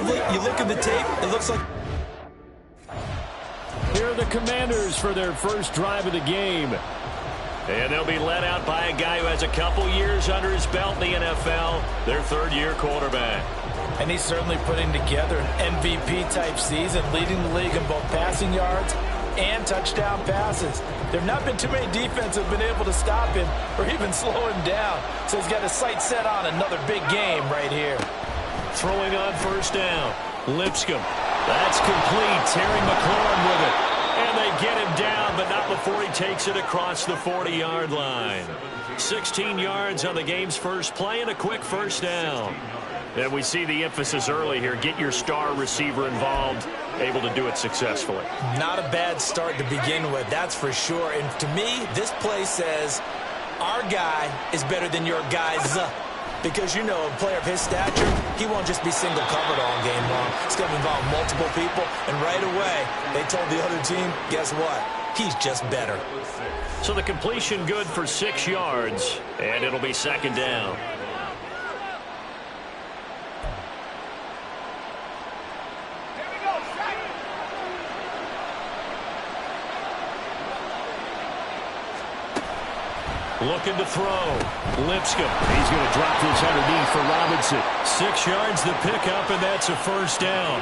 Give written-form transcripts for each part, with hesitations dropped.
Defensively, you look at the tape, it looks like... Here are the Commanders for their first drive of the game. And they'll be led out by a guy who has a couple years under his belt in the NFL, their third-year quarterback. And he's certainly putting together an MVP-type season, leading the league in both passing yards and touchdown passes. There have not been too many defenses that have been able to stop him or even slow him down. So he's got his sights set on another big game right here. Throwing on first down, Lipscomb. That's complete. Terry McLaurin with it. And they get him down, but not before he takes it across the 40-yard line. 16 yards on the game's first play and a quick first down. And we see the emphasis early here. Get your star receiver involved, able to do it successfully. Not a bad start to begin with, that's for sure. And to me, this play says our guy is better than your guys. Because, you know, a player of his stature, he won't just be single covered all game long. It's going to involve multiple people. And right away, they told the other team, guess what? He's just better. So the completion good for 6 yards, and it'll be second down. Looking to throw. Lipscomb. He's going to drop this underneath for Robinson. 6 yards the pickup, and that's a first down.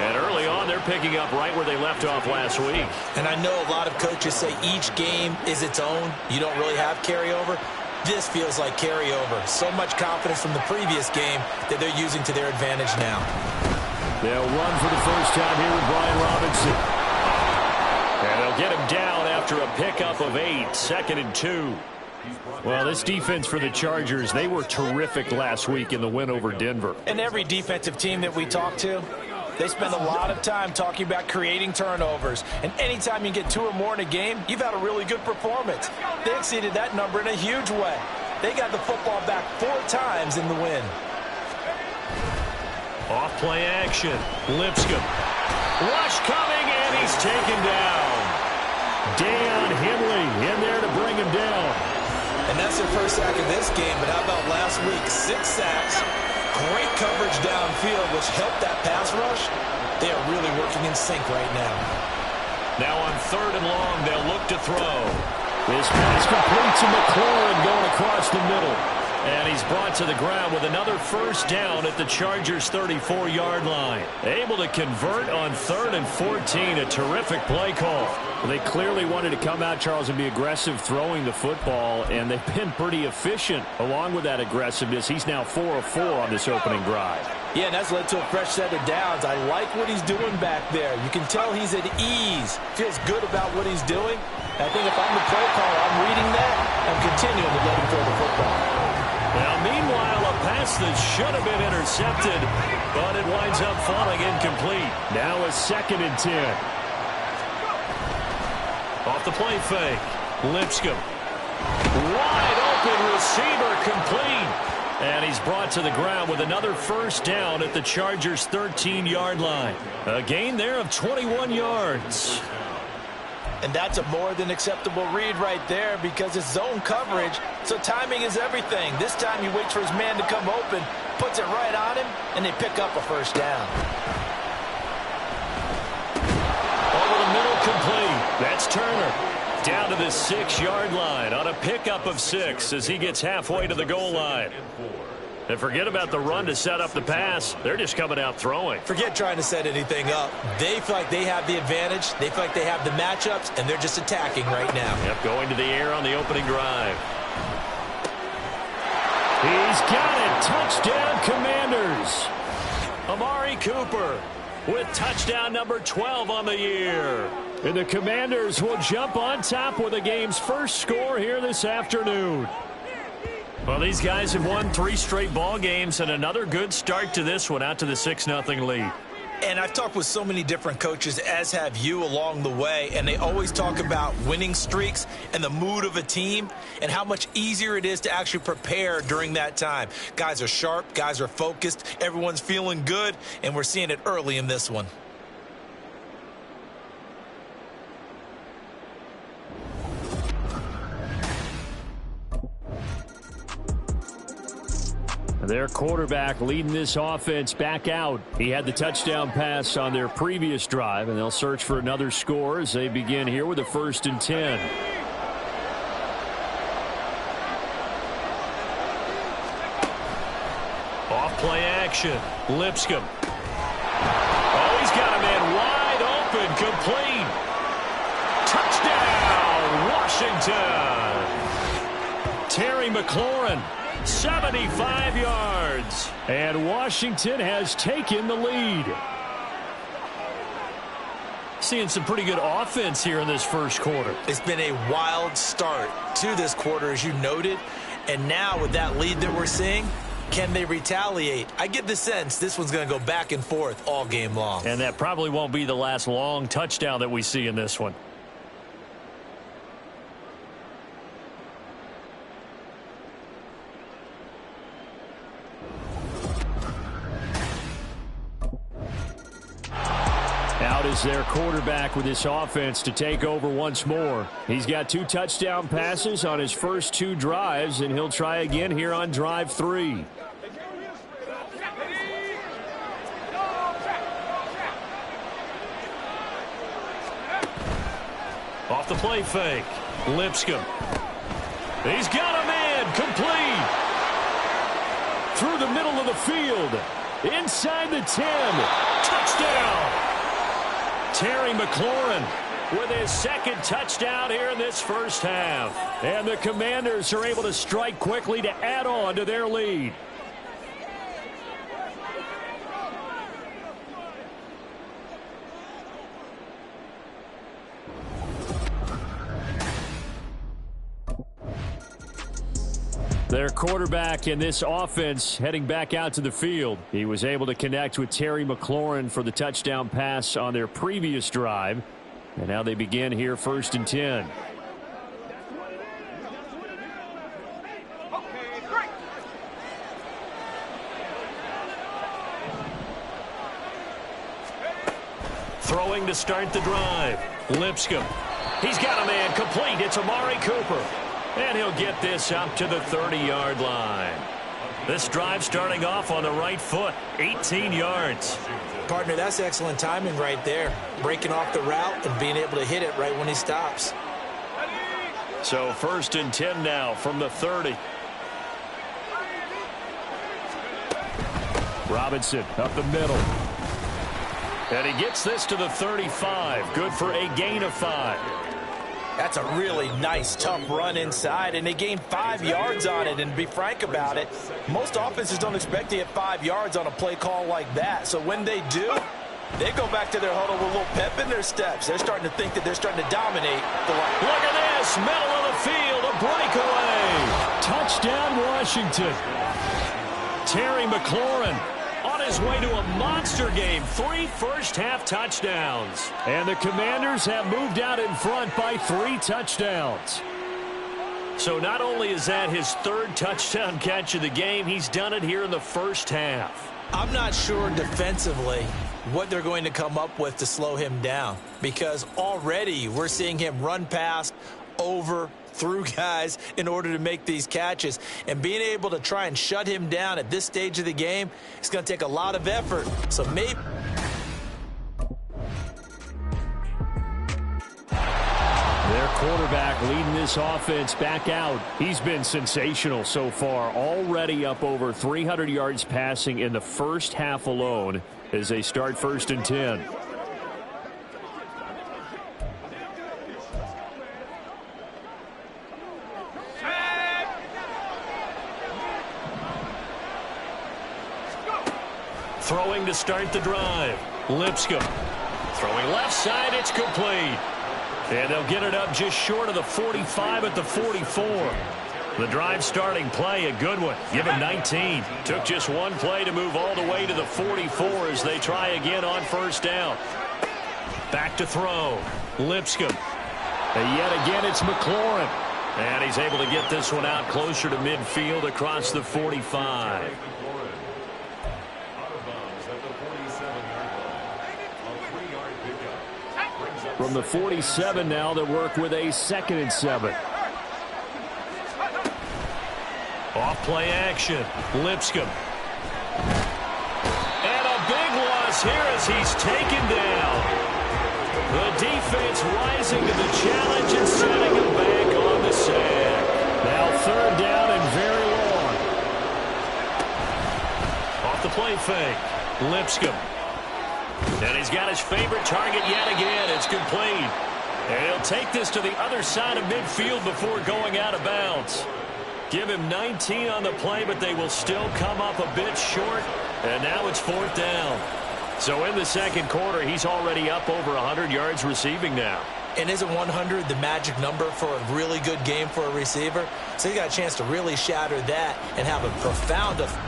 And early on, they're picking up right where they left off last week. And I know a lot of coaches say each game is its own. You don't really have carryover. This feels like carryover. So much confidence from the previous game that they're using to their advantage now. They'll run for the first time here with Brian Robinson. And they'll get him down after a pickup of 8, 2nd and 2. Well, this defense for the Chargers, they were terrific last week in the win over Denver. And every defensive team that we talk to, they spend a lot of time talking about creating turnovers. And anytime you get 2 or more in a game, you've had a really good performance. They exceeded that number in a huge way. They got the football back 4 times in the win. Off play action. Lipscomb. Rush coming, and he's taken down. Dan Henley in there to bring him down. And that's their first sack of this game, but how about last week? 6 sacks, great coverage downfield, which helped that pass rush. They are really working in sync right now. Now on 3rd and long, they'll look to throw. This pass complete to McLaurin going across the middle. And he's brought to the ground with another first down at the Chargers' 34-yard line. Able to convert on 3rd and 14. A terrific play call. Well, they clearly wanted to come out, Charles, and be aggressive throwing the football, and they've been pretty efficient along with that aggressiveness. He's now 4 of 4 on this opening drive. Yeah, and that's led to a fresh set of downs. I like what he's doing back there. You can tell he's at ease. Feels good about what he's doing. I think if I'm the play caller, I'm reading that. I'm continuing to let him throw the football. Now, meanwhile, a pass that should have been intercepted, but it winds up falling incomplete. Now a 2nd and 10. Off the play fake. Lipscomb. Wide open receiver complete. And he's brought to the ground with another first down at the Chargers' 13-yard line. A gain there of 21 yards. And that's a more than acceptable read right there because it's zone coverage, so timing is everything. This time he waits for his man to come open, puts it right on him, and they pick up a first down. Over the middle complete. That's Turner. Down to the 6-yard line on a pickup of 6 as he gets halfway to the goal line. And forget about the run to set up the pass. They're just coming out throwing. Forget trying to set anything up. They feel like they have the advantage. They feel like they have the matchups, and they're just attacking right now. Yep, going to the air on the opening drive. He's got it. Touchdown, Commanders. Amari Cooper with touchdown number 12 on the year. And the Commanders will jump on top with the game's first score here this afternoon. Well, these guys have won 3 straight ball games and another good start to this one out to the 6-0 lead. And I've talked with so many different coaches, as have you along the way, and they always talk about winning streaks and the mood of a team and how much easier it is to actually prepare during that time. Guys are sharp, guys are focused, everyone's feeling good, and we're seeing it early in this one. Their quarterback leading this offense back out. He had the touchdown pass on their previous drive, and they'll search for another score as they begin here with a 1st and 10. Off play action. Lipscomb. Oh, he's got a man wide open. Complete. Touchdown, Washington. Terry McLaurin, 75 yards. And Washington has taken the lead. Seeing some pretty good offense here in this first quarter. It's been a wild start to this quarter, as you noted. And now with that lead that we're seeing, can they retaliate? I get the sense this one's going to go back and forth all game long. And that probably won't be the last long touchdown that we see in this one. Out is their quarterback with this offense to take over once more. He's got 2 touchdown passes on his first 2 drives, and he'll try again here on drive 3. Off the play fake. Lipscomb. He's got a man. Complete. Through the middle of the field. Inside the 10. Touchdown. Terry McLaurin with his 2nd touchdown here in this first half. And the Commanders are able to strike quickly to add on to their lead. Their quarterback in this offense heading back out to the field. He was able to connect with Terry McLaurin for the touchdown pass on their previous drive. And now they begin here 1st and 10. Throwing to start the drive. Lipscomb. He's got a man complete. It's Amari Cooper. And he'll get this up to the 30-yard line. This drive starting off on the right foot, 18 yards. Partner, that's excellent timing right there. Breaking off the route and being able to hit it right when he stops. So 1st and 10 now from the 30. Robinson up the middle. And he gets this to the 35. Good for a gain of 5. That's a really nice, tough run inside, and they gained 5 yards on it. And to be frank about it, most offenses don't expect to get 5 yards on a play call like that. So when they do, they go back to their huddle with a little pep in their steps. They're starting to think that they're starting to dominate the line. Look at this, middle of the field, a breakaway. Touchdown, Washington. Terry McLaurin on his way to a monster game. 3 first-half touchdowns. And the Commanders have moved out in front by 3 touchdowns. So not only is that his 3rd touchdown catch of the game, he's done it here in the first half. I'm not sure defensively what they're going to come up with to slow him down, because already we're seeing him run past, over, through guys in order to make these catches. And being able to try and shut him down at this stage of the game, it's going to take a lot of effort. So maybe their quarterback leading this offense back out. He's been sensational so far, already up over 300 yards passing in the first half alone as they start 1st and 10. Throwing to start the drive. Lipscomb. Throwing left side, it's complete. And they'll get it up just short of the 45 at the 44. The drive starting play, a good one. Give him 19. Took just one play to move all the way to the 44 as they try again on 1st down. Back to throw. Lipscomb. And yet again, it's McLaurin. And he's able to get this one out closer to midfield across the 45. From the 47 now, they work with a 2nd and 7. Off Play action. Lipscomb. And a big loss here as he's taken down. The defense rising to the challenge and setting him back on the sack. Now third down and very long. Off the play fake. Lipscomb. And he's got his favorite target yet again. It's complete. And he'll take this to the other side of midfield before going out of bounds. Give him 19 on the play, but they will still come up a bit short. And now it's fourth down. So in the second quarter, he's already up over 100 yards receiving now. And isn't 100 the magic number for a really good game for a receiver? So he got a chance to really shatter that and have a profound effect.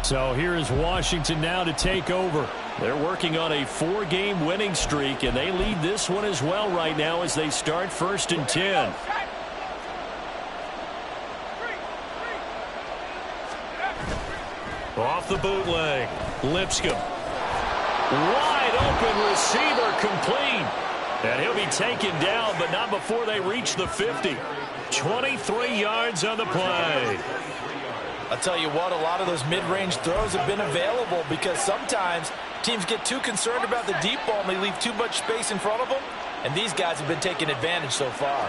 So here is Washington now to take over. They're working on a 4-game winning streak, and they lead this one as well right now as they start 1st and 10. Off the bootleg. Lipscomb. Wide open receiver complete. And he'll be taken down, but not before they reach the 50. 23 yards on the play. I'll tell you what, a lot of those mid-range throws have been available because sometimes teams get too concerned about the deep ball and they leave too much space in front of them. And these guys have been taking advantage so far.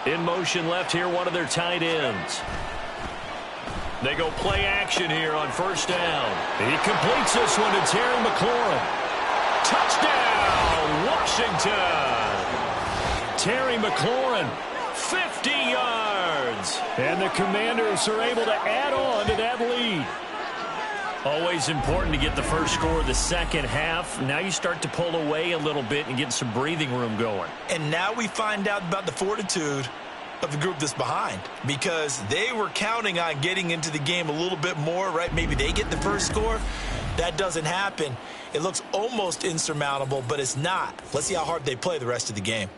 In motion left here, one of their tight ends. They go play action here on first down. He completes this one to Terry McLaurin. Touchdown, Washington. Terry McLaurin, 50 yards. And the Commanders are able to add on to that lead. Always important to get the first score of the second half. Now you start to pull away a little bit and get some breathing room going. And now we find out about the fortitude of the group that's behind, because they were counting on getting into the game a little bit more, right? Maybe they get the first score. That doesn't happen. It looks almost insurmountable, but it's not. Let's see how hard they play the rest of the game.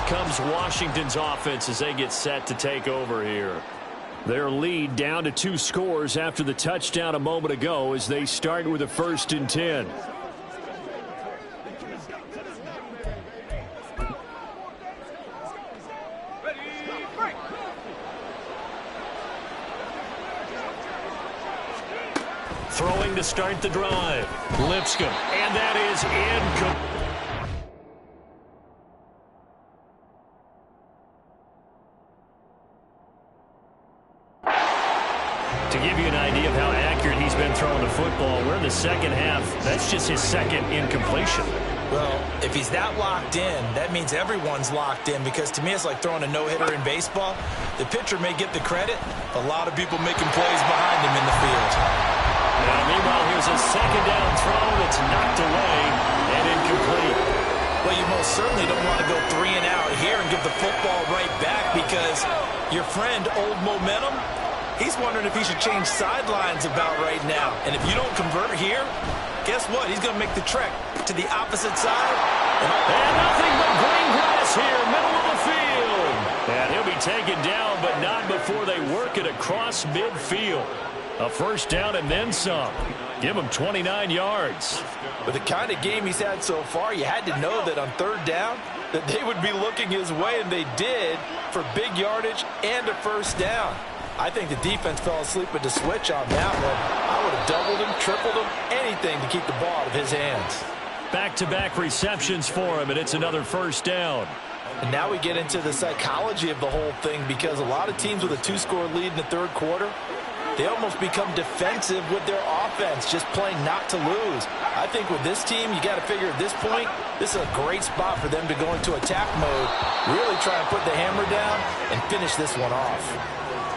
Comes Washington's offense as they get set to take over here. Their lead down to 2 scores after the touchdown a moment ago as they start with a 1st and 10. Throwing to start the drive. Lipscomb, and that is incomplete. To give you an idea of how accurate he's been throwing the football, we're in the second half. That's just his second incompletion. Well, if he's that locked in, that means everyone's locked in, because to me it's like throwing a no-hitter in baseball. The pitcher may get the credit, a lot of people making plays behind him in the field. Now, meanwhile, here's a second down throw that's knocked away and incomplete. Well, you most certainly don't want to go 3 and out here and give the football right back, because your friend, Old Momentum, he's wondering if he should change sidelines about right now. And if you don't convert here, guess what? He's going to make the trek to the opposite side. And nothing but green grass here, middle of the field. And he'll be taken down, but not before they work it across midfield. A first down and then some. Give him 29 yards. With the kind of game he's had so far, you had to know that on third down that they would be looking his way, and they did, for big yardage and a first down. I think the defense fell asleep with the switch on that one. I would have doubled him, tripled him, anything to keep the ball out of his hands. Back-to-back receptions for him, and it's another first down. And now we get into the psychology of the whole thing, because a lot of teams with a 2-score lead in the third quarter, they almost become defensive with their offense, just playing not to lose. I think with this team, you got to figure at this point, this is a great spot for them to go into attack mode, really try and put the hammer down and finish this one off.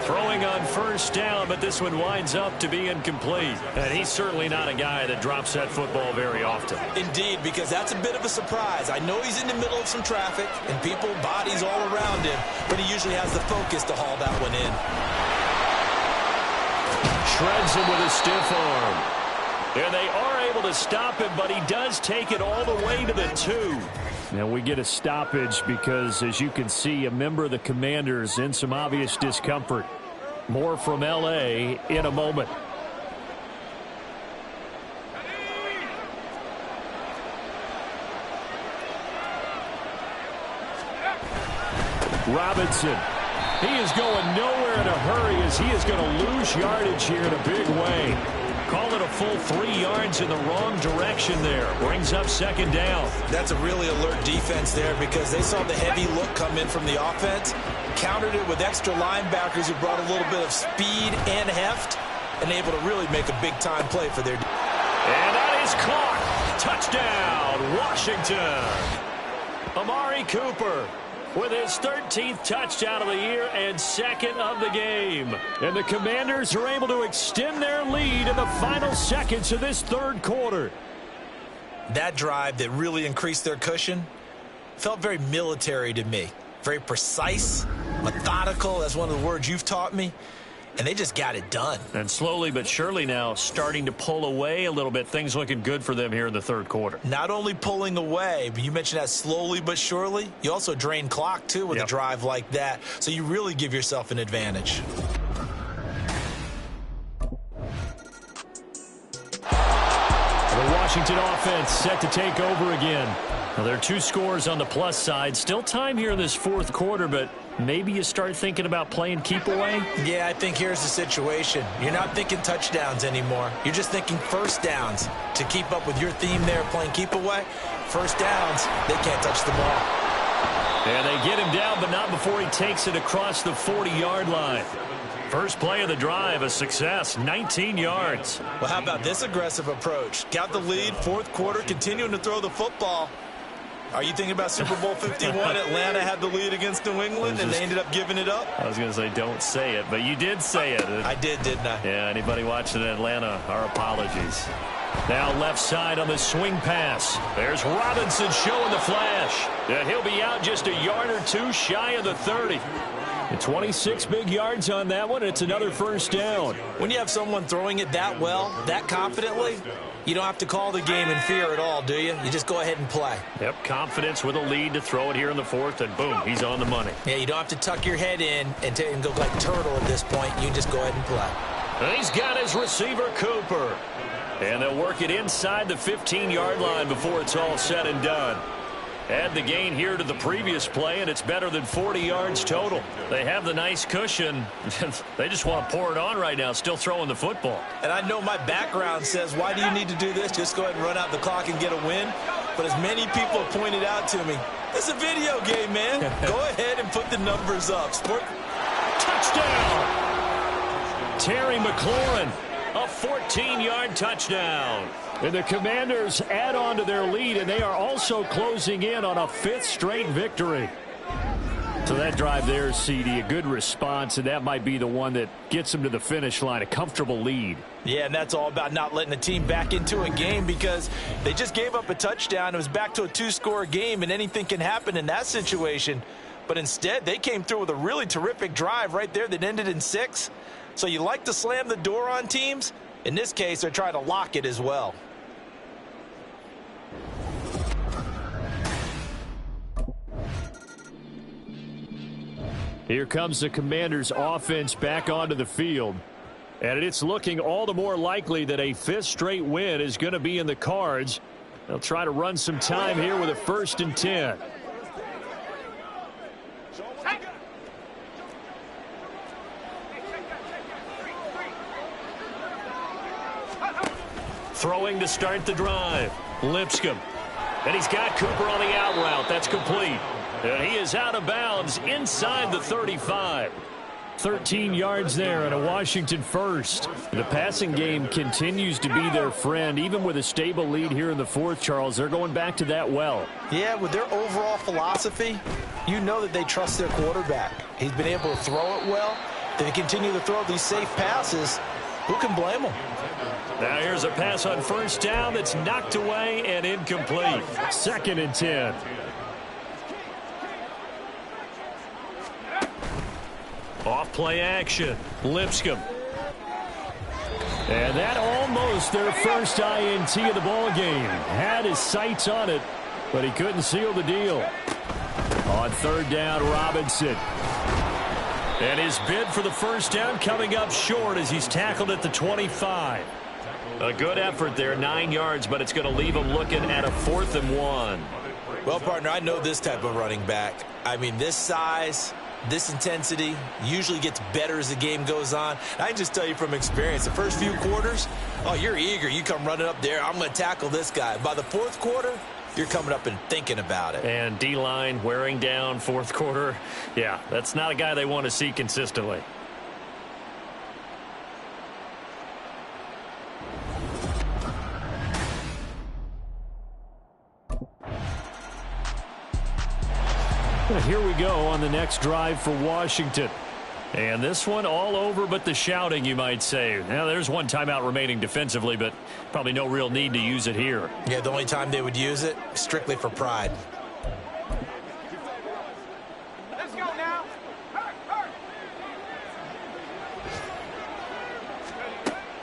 Throwing on first down, but this one winds up to be incomplete. And he's certainly not a guy that drops that football very often. Indeed, because that's a bit of a surprise. I know he's in the middle of some traffic and people, bodies all around him, but he usually has the focus to haul that one in. Shreds him with a stiff arm. And they are able to stop him, but he does take it all the way to the 2. And we get a stoppage because, as you can see, a member of the Commanders in some obvious discomfort. More from L.A. in a moment. Robinson. He is going nowhere in a hurry as he is going to lose yardage here in a big way. Call it a full 3 yards in the wrong direction there. Brings up second down. That's a really alert defense there because they saw the heavy look come in from the offense, countered it with extra linebackers who brought a little bit of speed and heft, and able to really make a big-time play for their defense. And that is caught. Touchdown, Washington. Amari Cooper with his 13th touchdown of the year and second of the game. And the Commanders are able to extend their lead in the final seconds of this third quarter. That drive that really increased their cushion felt very military to me. Very precise, methodical, that's one of the words you've taught me. And they just got it done. And slowly but surely now starting to pull away a little bit. Things looking good for them here in the third quarter. Not only pulling away, but you mentioned that slowly but surely. You also drain clock, too, with a drive like that. So you really give yourself an advantage. The Washington offense set to take over again. Now, there are 2 scores on the plus side. Still time here in this fourth quarter, but maybe you start thinking about playing keep away? Yeah, I think here's the situation. You're not thinking touchdowns anymore. You're just thinking first downs. To keep up with your theme there, playing keep away, first downs, they can't touch the ball. And they get him down, but not before he takes it across the 40-yard line. First play of the drive, a success, 19 yards. Well, how about this aggressive approach? Got the lead, fourth quarter, continuing to throw the football. Are you thinking about Super Bowl 51? Atlanta had the lead against New England, and they ended up giving it up? I was going to say, don't say it, but you did say it. I did, didn't I? Yeah, anybody watching in Atlanta, our apologies. Now left side on the swing pass. There's Robinson showing the flash. And he'll be out just a yard or 2 shy of the 30. And 26 big yards on that one. It's another first down. When you have someone throwing it that well, that confidently, you don't have to call the game in fear at all, do you? You just go ahead and play. Yep, confidence with a lead to throw it here in the fourth, and boom, he's on the money. Yeah, you don't have to tuck your head in and go like turtle at this point. You can just go ahead and play. And he's got his receiver, Cooper. And they'll work it inside the 15-yard line before it's all said and done. Add the gain here to the previous play, and it's better than 40 yards total. They have the nice cushion. They just want to pour it on right now, still throwing the football. And I know my background says, why do you need to do this? Just go ahead and run out the clock and get a win. But as many people have pointed out to me, it's a video game, man. Go ahead and put the numbers up. Touchdown! Terry McLaurin, a 14-yard touchdown. And the Commanders add on to their lead, and they are also closing in on a 5th straight victory. So that drive there, CD, a good response, and that might be the one that gets them to the finish line, a comfortable lead. Yeah, and that's all about not letting the team back into a game because they just gave up a touchdown. It was back to a 2-score game, and anything can happen in that situation. But instead, they came through with a really terrific drive right there that ended in 6. So you like to slam the door on teams. In this case, they're trying to lock it as well. Here comes the Commanders' offense back onto the field. And it's looking all the more likely that a 5th straight win is going to be in the cards. They'll try to run some time here with a 1st and 10. Throwing to start the drive. Lipscomb. And he's got Cooper on the out route. That's complete. And he is out of bounds inside the 35. 13 yards there and a Washington first. The passing game continues to be their friend. Even with a stable lead here in the fourth, Charles, they're going back to that well. Yeah, with their overall philosophy, you know that they trust their quarterback. He's been able to throw it well. They continue to throw these safe passes. Who can blame them? Now here's a pass on first down that's knocked away and incomplete. 2nd and 10. Off play action. Lipscomb. And that almost their first INT of the ball game. Had his sights on it, but he couldn't seal the deal. On third down, Robinson. And his bid for the first down coming up short as he's tackled at the 25. A good effort there, 9 yards, but it's going to leave him looking at a 4th and 1. Well, partner, I know this type of running back. I mean, this size, this intensity usually gets better as the game goes on. I can just tell you from experience, the first few quarters, oh, you're eager. You come running up there, I'm going to tackle this guy. By the fourth quarter, you're coming up and thinking about it. And D-line wearing down fourth quarter. Yeah, that's not a guy they want to see consistently. Well, here we go on the next drive for Washington. And this one all over but the shouting, you might say. Now, there's one timeout remaining defensively, but probably no real need to use it here. Yeah, the only time they would use it, strictly for pride. Let's go now.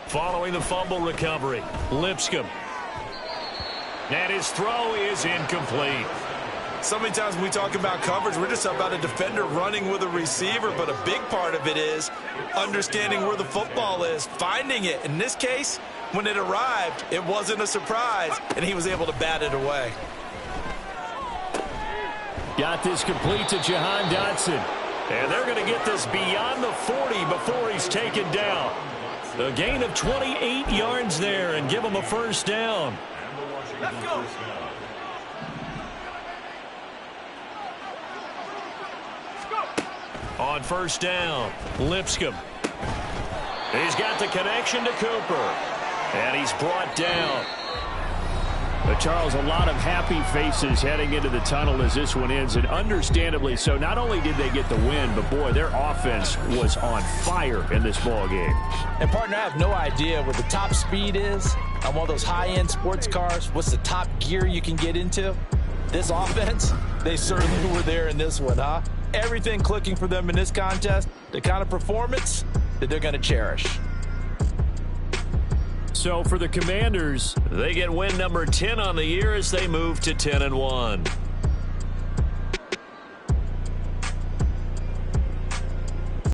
Following the fumble recovery, Lipscomb. And his throw is incomplete. So many times when we talk about coverage, we're just about a defender running with a receiver, but a big part of it is understanding where the football is, finding it. In this case, when it arrived, it wasn't a surprise, and he was able to bat it away. Got this complete to Jahan Dotson. And they're going to get this beyond the 40 before he's taken down. A gain of 28 yards there and give him a first down. Let's go. On first down, Lipscomb. He's got the connection to Cooper. And he's brought down. But Charles, a lot of happy faces heading into the tunnel as this one ends, and understandably so. Not only did they get the win, but boy, their offense was on fire in this ball game. And partner, I have no idea what the top speed is on one of those high-end sports cars. What's the top gear you can get into? This offense, they certainly were there in this one, huh? Everything clicking for them in this contest, the kind of performance that they're going to cherish. So for the Commanders, they get win number 10 on the year as they move to 10-1.